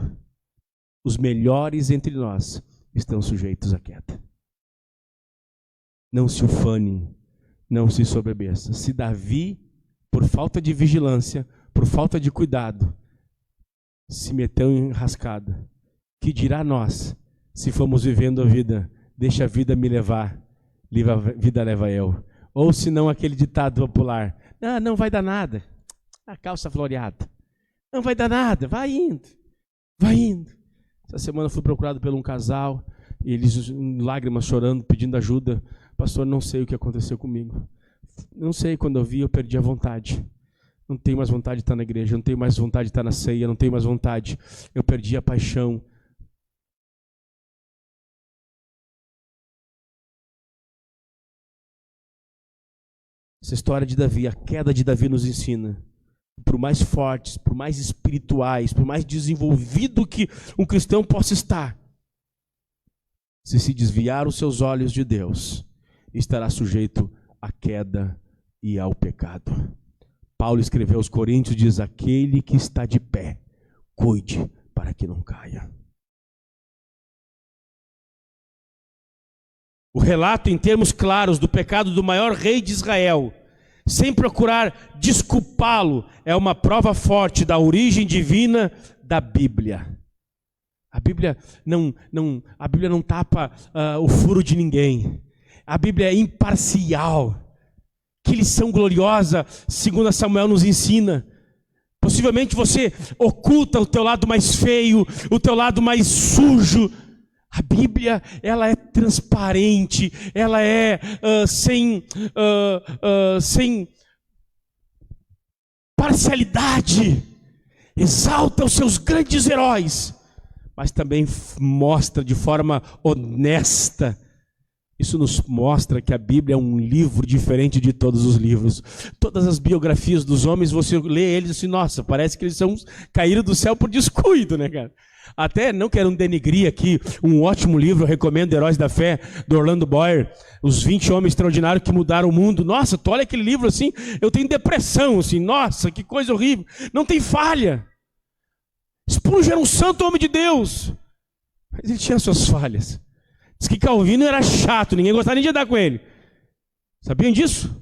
Os melhores entre nós estão sujeitos à queda. Não se ufane, não se soberbeça. Se Davi, por falta de vigilância, por falta de cuidado, se meteu em enrascada, que dirá nós, se formos vivendo a vida, deixa a vida me levar, a vida leva eu. Ou se não aquele ditado popular, não vai dar nada, a calça floreada, não vai dar nada, vai indo, vai indo. Essa semana eu fui procurado por um casal, e eles em lágrimas chorando, pedindo ajuda. Pastor, não sei o que aconteceu comigo. Não sei, quando eu vi, eu perdi a vontade. Não tenho mais vontade de estar na igreja, não tenho mais vontade de estar na ceia, não tenho mais vontade. Eu perdi a paixão. Essa história de Davi, a queda de Davi nos ensina, por mais fortes, por mais espirituais, por mais desenvolvido que um cristão possa estar, se desviar os seus olhos de Deus, estará sujeito à queda e ao pecado. Paulo escreveu aos Coríntios, diz: aquele que está de pé, cuide para que não caia. O relato em termos claros do pecado do maior rei de Israel, sem procurar desculpá-lo, é uma prova forte da origem divina da Bíblia. A Bíblia não tapa o furo de ninguém. A Bíblia é imparcial. Que lição gloriosa, segundo Samuel nos ensina. Possivelmente você oculta o teu lado mais feio, o teu lado mais sujo. A Bíblia, ela é transparente, ela é sem parcialidade, exalta os seus grandes heróis, mas também mostra de forma honesta. Isso nos mostra que a Bíblia é um livro diferente de todos os livros. Todas as biografias dos homens, você lê eles assim, nossa, parece que eles caíram do céu por descuido, né, cara? Até não quero denegrir aqui um ótimo livro, eu recomendo, Heróis da Fé, do Orlando Boyer, os 20 homens extraordinários que mudaram o mundo. Nossa, tu olha aquele livro assim, eu tenho depressão, assim, nossa, que coisa horrível. Não tem falha. Spurgeon era um santo homem de Deus, mas ele tinha suas falhas. Diz que Calvino era chato, ninguém gostava nem de andar com ele. Sabiam disso?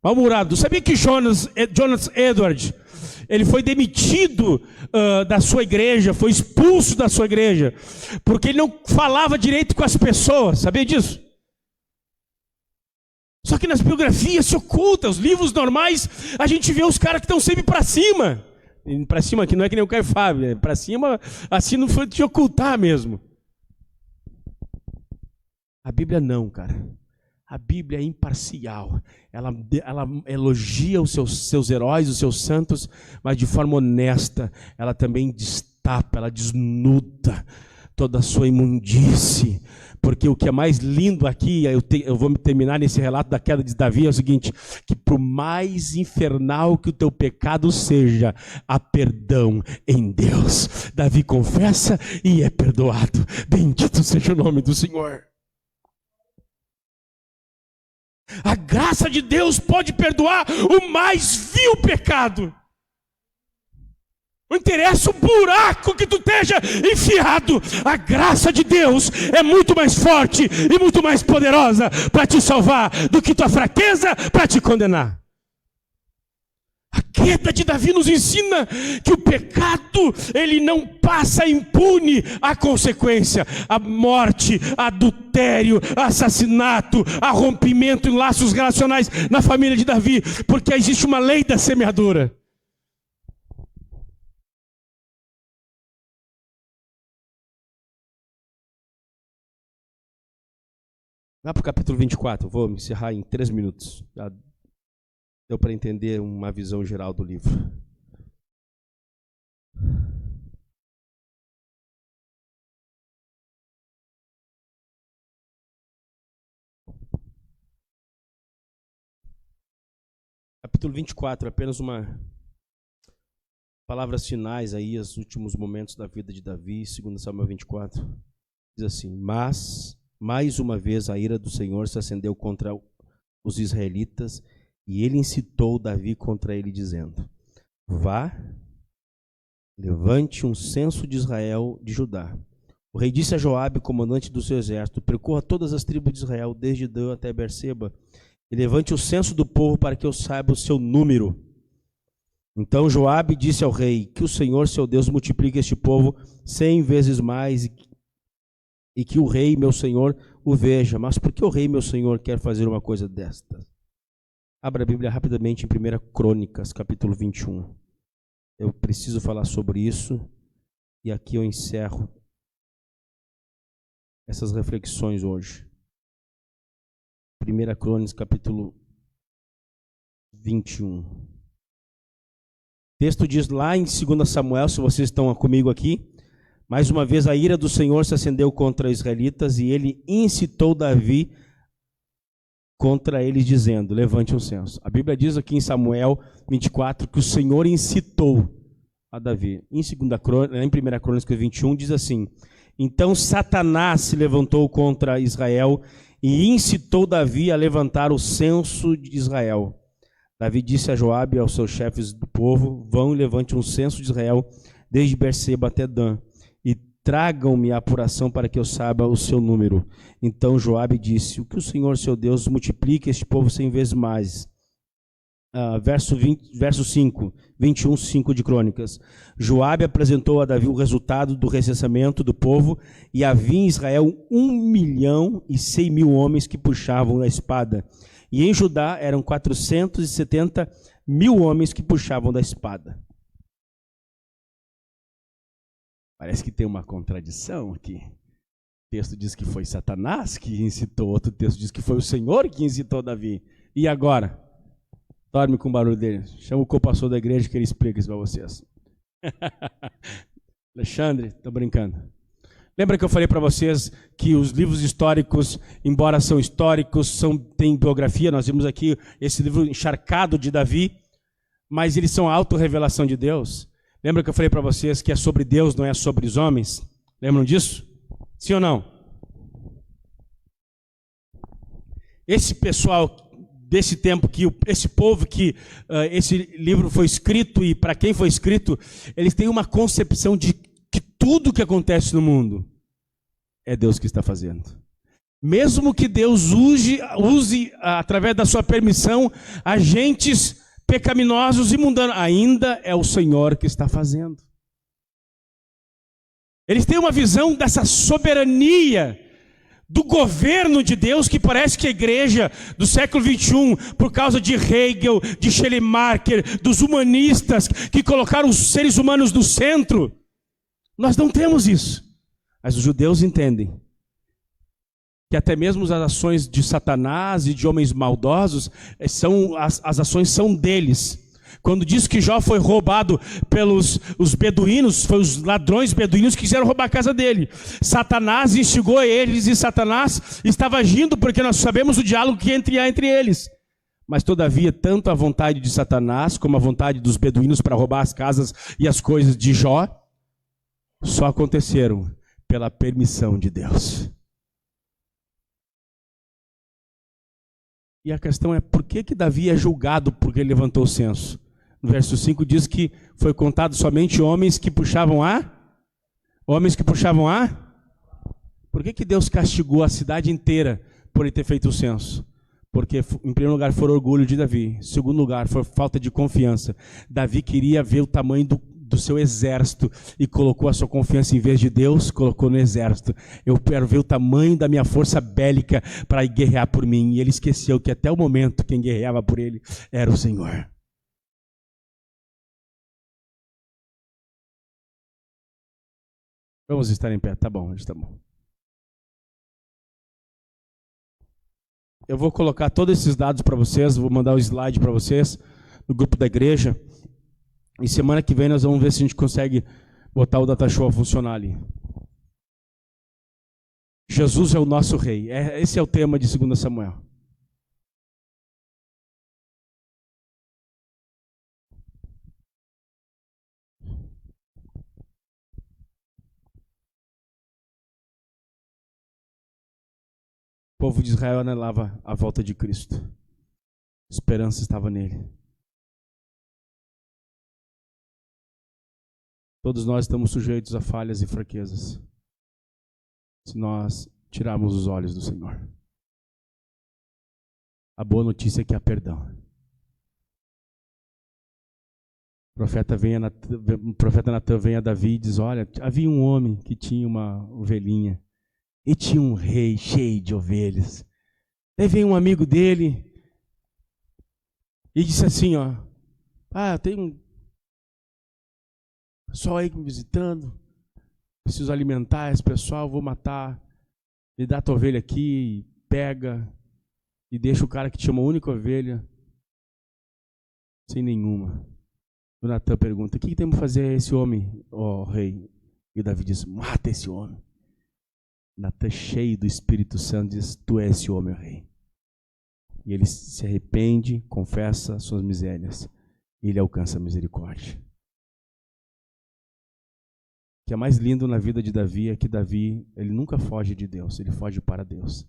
Mal-humorado. Sabia que Jonas Edwards, ele foi demitido da sua igreja, foi expulso da sua igreja, porque ele não falava direito com as pessoas. Sabia disso? Só que nas biografias se oculta, os livros normais, a gente vê os caras que estão sempre para cima. Para cima aqui não é que nem o Caio Fábio, né? Para cima, assim não foi de ocultar mesmo. A Bíblia não, cara. A Bíblia é imparcial. Ela elogia os seus heróis, os seus santos, mas de forma honesta. Ela também destapa, ela desnuda toda a sua imundície. Porque o que é mais lindo aqui, eu vou terminar nesse relato da queda de Davi, é o seguinte: que por mais infernal que o teu pecado seja, há perdão em Deus. Davi confessa e é perdoado. Bendito seja o nome do Senhor. A graça de Deus pode perdoar o mais vil pecado. Não interessa o buraco que tu esteja enfiado, a graça de Deus é muito mais forte e muito mais poderosa para te salvar do que tua fraqueza para te condenar. A queda de Davi nos ensina que o pecado, ele não passa impune à consequência. A morte, adultério, assassinato, a rompimento em laços relacionais na família de Davi, porque existe uma lei da semeadura. Vá para o capítulo 24, vou me encerrar em 3 minutos. Já deu para entender uma visão geral do livro. Capítulo 24, apenas palavras finais aí, os últimos momentos da vida de Davi, 2 Samuel 24. Diz assim: mas, mais uma vez, a ira do Senhor se acendeu contra os israelitas, e ele incitou Davi contra ele, dizendo: vá, levante um censo de Israel, de Judá. O rei disse a Joabe, comandante do seu exército: percorra todas as tribos de Israel, desde Dan até Berseba, e levante o censo do povo para que eu saiba o seu número. Então Joabe disse ao rei: que o Senhor, seu Deus, multiplique este povo 100 vezes mais, e que o rei, meu senhor, o veja. Mas por que o rei, meu senhor, quer fazer uma coisa desta? Abra a Bíblia rapidamente em 1 Crônicas, capítulo 21. Eu preciso falar sobre isso, e aqui eu encerro essas reflexões hoje. 1 Crônicas, capítulo 21. O texto diz lá em 2 Samuel, se vocês estão comigo aqui: mais uma vez a ira do Senhor se acendeu contra os israelitas, e ele incitou Davi contra eles, dizendo: levante um censo. A Bíblia diz aqui em Samuel 24 que o Senhor incitou a Davi. Em 1 Crônicas 21 diz assim: então Satanás se levantou contra Israel e incitou Davi a levantar o censo de Israel. Davi disse a Joabe e aos seus chefes do povo: vão e levante um censo de Israel, desde Berseba até Dan, e tragam-me a apuração para que eu saiba o seu número. Então Joabe disse: o que o Senhor, seu Deus, multiplique este povo 100 vezes mais. Verso 5, 21, 5 de Crônicas. Joabe apresentou a Davi o resultado do recenseamento do povo, e havia em Israel 1.100.000 homens que puxavam a espada, e em Judá eram 470.000 homens que puxavam da espada. Parece que tem uma contradição aqui. O texto diz que foi Satanás que incitou, outro texto diz que foi o Senhor que incitou Davi. E agora? Dorme com o barulho dele. Chama o co-pastor da igreja que ele explica isso para vocês. Alexandre, estou brincando. Lembra que eu falei para vocês que os livros históricos, embora são históricos, têm biografia. Nós vimos aqui esse livro encharcado de Davi, mas eles são a autorrevelação de Deus. Lembra que eu falei para vocês que é sobre Deus, não é sobre os homens? Lembram disso? Sim ou não? Esse pessoal desse tempo, esse povo que esse livro foi escrito, e para quem foi escrito, eles têm uma concepção de que tudo que acontece no mundo é Deus que está fazendo. Mesmo que Deus use através da sua permissão, agentes pecaminosos e mundanos, ainda é o Senhor que está fazendo. Eles têm uma visão dessa soberania do governo de Deus, que parece que a igreja do século 21, por causa de Hegel, de Schleiermacher, dos humanistas que colocaram os seres humanos no centro, nós não temos isso. Mas os judeus entendem que até mesmo as ações de Satanás e de homens maldosos, as ações são deles. Quando diz que Jó foi roubado pelos os beduínos, foi os ladrões beduínos que quiseram roubar a casa dele. Satanás instigou eles, e Satanás estava agindo, porque nós sabemos o diálogo que há entre eles. Mas todavia, tanto a vontade de Satanás como a vontade dos beduínos para roubar as casas e as coisas de Jó só aconteceram pela permissão de Deus. E a questão é: por que Davi é julgado porque ele levantou o censo? No verso 5 diz que foi contado somente homens que puxavam a? Por que Deus castigou a cidade inteira por ele ter feito o censo? Porque, em primeiro lugar, foi orgulho de Davi. Em segundo lugar, foi falta de confiança. Davi queria ver o tamanho do seu exército e colocou a sua confiança, em vez de Deus, colocou no exército. Eu quero ver o tamanho da minha força bélica para guerrear por mim. E ele esqueceu que até o momento quem guerreava por ele era o Senhor. Vamos estar em pé, tá bom, está bom. Eu vou colocar todos esses dados para vocês, vou mandar o slide para vocês no grupo da igreja. E semana que vem nós vamos ver se a gente consegue botar o data show a funcionar ali. Jesus é o nosso rei. Esse é o tema de 2 Samuel. povo de Israel anelava a volta de Cristo. A esperança estava nele. Todos nós estamos sujeitos a falhas e fraquezas, se nós tirarmos os olhos do Senhor. A boa notícia é que há perdão. O profeta Natan vem a Davi e diz: olha, havia um homem que tinha uma ovelhinha e tinha um rei cheio de ovelhas. Aí vem um amigo dele e disse assim, ó: tem um pessoal aí me visitando, preciso alimentar esse pessoal, vou matar, me dá a tua ovelha aqui, pega e deixa o cara que tinha uma única ovelha sem nenhuma. O Natan pergunta: o que temos que fazer a esse homem, ó rei? E Davi diz: mata esse homem. Natan, cheio do Espírito Santo, diz: tu és esse homem, ó rei. E ele se arrepende, confessa suas misérias, e ele alcança a misericórdia. O que é mais lindo na vida de Davi é que Davi, ele nunca foge de Deus, ele foge para Deus.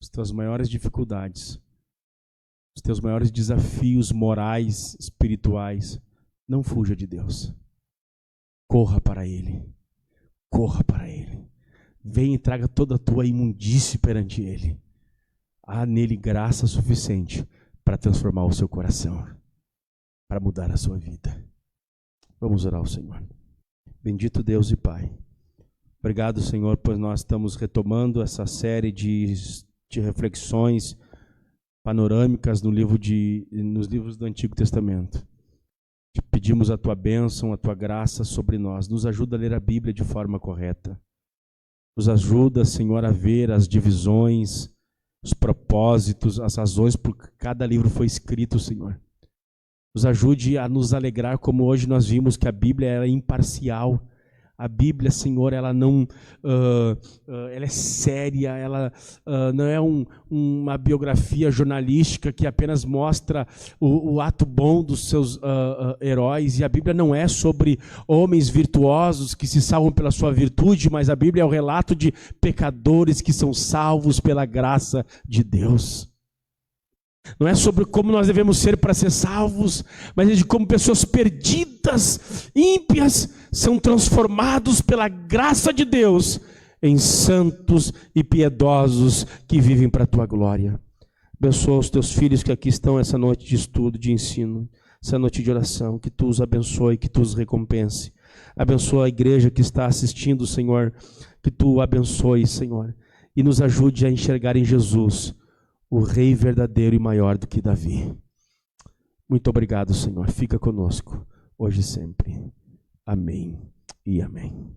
As tuas maiores dificuldades, os teus maiores desafios morais, espirituais, não fuja de Deus. Corra para Ele. Corra para Ele. Venha e traga toda a tua imundície perante Ele. Há nele graça suficiente para transformar o seu coração, para mudar a sua vida. Vamos orar ao Senhor. Bendito Deus e Pai. Obrigado, Senhor, pois nós estamos retomando essa série de reflexões panorâmicas nos livros do Antigo Testamento. Te pedimos a tua bênção, a tua graça sobre nós. Nos ajuda a ler a Bíblia de forma correta. Nos ajuda, Senhor, a ver as divisões, os propósitos, as razões por que cada livro foi escrito, Senhor. Nos ajude a nos alegrar, como hoje nós vimos que a Bíblia é imparcial. A Bíblia, Senhor, ela não, ela é séria, ela não é uma biografia jornalística que apenas mostra o ato bom dos seus heróis. E a Bíblia não é sobre homens virtuosos que se salvam pela sua virtude, mas a Bíblia é o relato de pecadores que são salvos pela graça de Deus. Não é sobre como nós devemos ser para ser salvos, mas é de como pessoas perdidas, ímpias, são transformados pela graça de Deus em santos e piedosos que vivem para a tua glória. Abençoa os teus filhos que aqui estão essa noite de estudo, de ensino, essa noite de oração, que tu os abençoe, que tu os recompense. Abençoa a igreja que está assistindo, Senhor, que tu abençoe, Senhor, e nos ajude a enxergar em Jesus o Rei verdadeiro e maior do que Davi. Muito obrigado, Senhor. Fica conosco, hoje e sempre. Amém e amém.